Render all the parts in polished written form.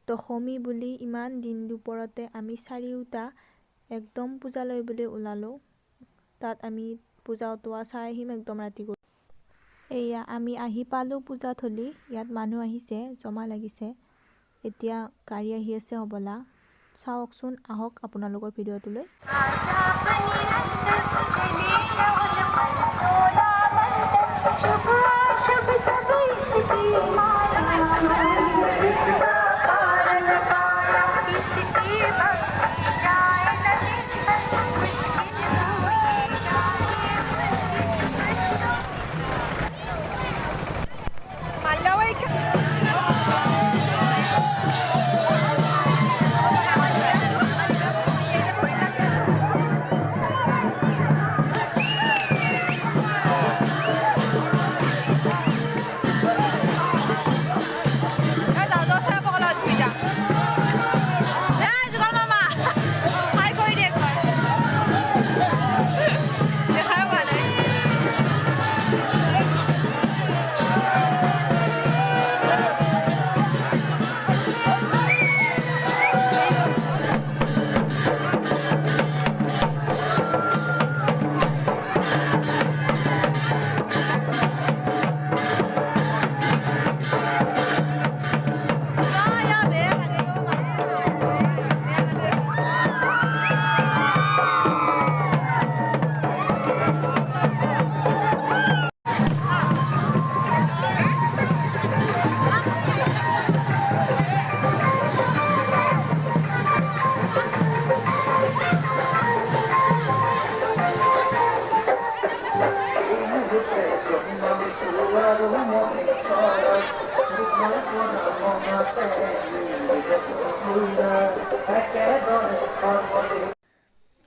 দশমী বুলি ইমান দিন দুপৰতে আমি চাৰিওটা একদম পূজালৈ বুলি ওলালোঁ। তাত আমি পূজা অটোৱা চাই আহিম একদম ৰাতি কৰি। এয়া আমি আহি পালোঁ পূজাথলী। ইয়াত মানুহ আহিছে, জমা লাগিছে। এতিয়া গাড়ী আহি আছে হ'বলা। চাওকচোন, আহক আপোনালোকৰ ভিডিঅ'টোলৈ।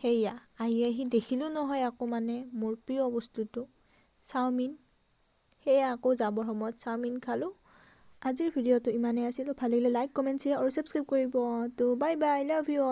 সেয়া আহি দেখিলোঁ নহয় আকৌ মানে মোৰ প্ৰিয় বস্তুটো চাওমিন। সেয়া আকৌ যাবৰ সময়ত চাওমিন খালোঁ। আজিৰ ভিডিঅ'টো ইমানেই আছিল। ভাল লাগিলে লাইক, কমেণ্ট, শ্বেয়াৰ আৰু ছাবস্ক্ৰাইব কৰিব। তো বাই বাই, লাভ ইউ।